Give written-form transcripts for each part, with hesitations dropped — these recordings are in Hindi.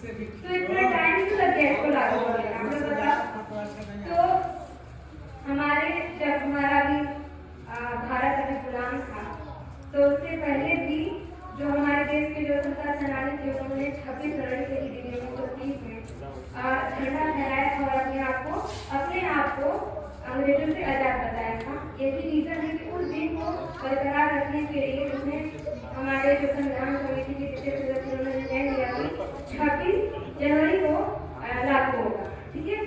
तो इतना टाइम क्यों लग गया इसको लागू होने में, आप लोग बताओ। तो हमारे जब हमारा भी भारत अभी गुलाम था, तो उससे पहले भी जो हमारे देश के जो स्वतंत्रता सेनानी थे उन्होंने 26 जनवरी के ही दिन 1930 में झंडा फहराया था और अपने आप को अंग्रेजों से आजाद बताया था। यही रीजन है कि उस दिन को बरकरार रखने के लिए उसने हमारे जो संविधान समिति के विशेष सदस्य उन्होंने निर्णय लिया कि 26 जनवरी को लागू होगा। ठीक है,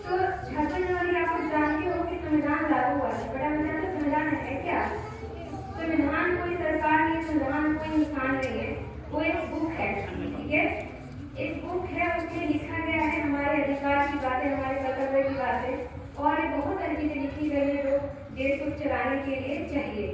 तो 26 जनवरी आप लोग जानते हो कि संविधान लागू हुआ है। बड़ा मजा तो संविधान है क्या? संविधान कोई सरकार नहीं, संविधान कोई इंसान नहीं है, वो एक बुक है। ठीक है, एक बुक है, उसमें लिखा गया है हमारे अधिकार की बातें, हमारे कर्तव्य की बातें, और ये बहुत सारी चीजें लिखी गई है जो देश को चलाने के लिए चाहिए।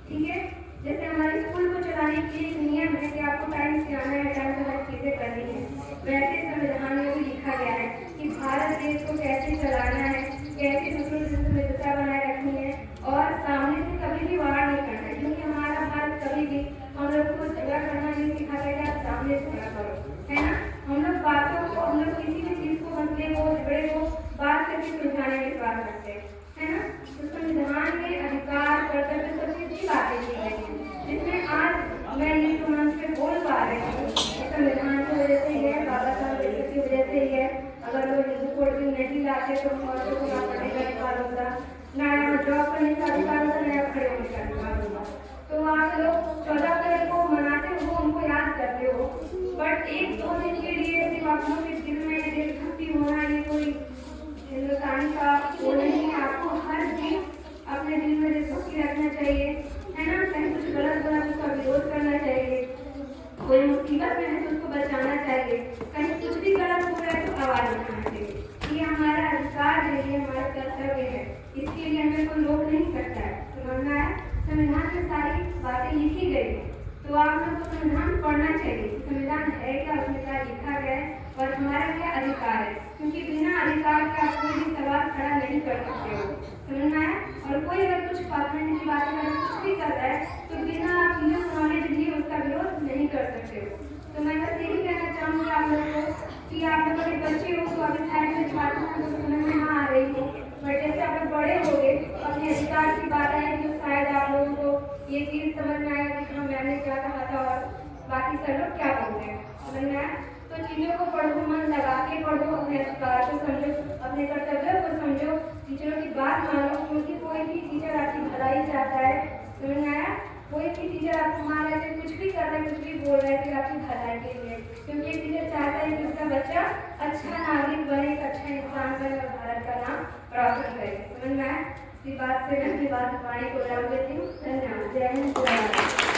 ठीक है, जैसे हमारे स्कूल को चलाने के लिए नियम है कि आपको टाइम से आना है, टाइम से हर चीजें करनी है, वैसे संविधान में भी लिखा गया है कि भारत देश को कैसे चलाना है, कैसे दूसरों से मित्रता बनाए रखनी है और सामने से कभी भी वार नहीं करना है। क्योंकि हमारा भारत कभी भी हम लोग को झगड़ा करना नहीं सिखाता कि आप सामने से झगड़ा करो, है ना। हम लोग बातों को, हम लोग किसी भी चीज को, मसले को, झगड़े को बात करके सुलझाने में विश्वास रखते हैं, है ना। तो संविधान में अधिकार, कर्तव्य, सब कितनी बातें की गई हैं, जिसमें आज मैं ये तो मंच पे बोल पा रही हूँ, संविधान की वजह से ही है, बाबा साहब अम्बेडकर की वजह से ही है। अगर लोग हिंदू कोड भी नहीं लाते तो औरतों को ना पढ़ने का अधिकार होता, नया जॉब करने का अधिकार होता, नया खड़े होने का अधिकार होता। तो आप लोग 14 अप्रैल को मनाते हो, उनको याद करते हो, बट एक दो दिन के लिए सिर्फ आप लोग के दिल में देशभक्ति होना ये कोई हिंदुस्तानी का वो नहीं है। आपको हर दिन अपने दिल में देशभक्ति रखना चाहिए, है ना। कहीं कुछ गलत बना तो उसका विरोध करना चाहिए, कोई मुसीबत में है तो उसको बचाना चाहिए, कहीं कुछ भी गलत हो रहा है तो आवाज उठाना चाहिए। ये हमारा अधिकार है, ये हमारा कर्तव्य है, इसके लिए हमें कोई रोक नहीं सकता है। समझना है, संविधान में सारी बातें लिखी गई है, तो आप लोग को संविधान पढ़ना चाहिए। संविधान है क्या, उसमें क्या लिखा गया है और हमारा क्या अधिकार है, क्योंकि बिना अधिकार के आप कोई भी सवाल खड़ा नहीं कर सकते हो। समझना है, और कोई अगर कुछ पार्लियामेंट की बात कर, कुछ भी कर रहा है तो बिना आप नॉलेज लिए उसका विरोध नहीं कर सकते हो। तो मैं बस यही कहना चाहूँगी आप लोगों को कि आप लोग अगर बच्चे हो तो अभी साइड में छात्र को समझ में हाँ आ रही हो, बट जैसे आप लोग बड़े हो गए अपने अधिकार की बात आएगी तो शायद आप लोगों को ये चीज़ समझ में आएगा कि हाँ मैंने क्या कहा था और बाकी सब लोग क्या बोलते हैं। समझ में आया, तो चीज़ों को पढ़ो, मन लगा के पढ़ो, अपने अधिकार को समझो, अपने कर्तव्य को समझो, टीचरों की बात मानो, क्योंकि कोई भी टीचर आपकी भलाई चाहता है। समझ में आया, कोई भी टीचर आपको मान रहे कुछ भी कर रहे हैं, कुछ भी बोल रहे हैं, फिर आपकी भलाई के लिए, क्योंकि टीचर चाहता है कि उसका बच्चा अच्छा नागरिक बने, एक अच्छा इंसान बने और भारत का नाम रोशन करे। समझ में आया, इसी बात से मैं अपनी बात वाणी को विराम देती हूँ। धन्यवाद। जय हिंद, जय भारत।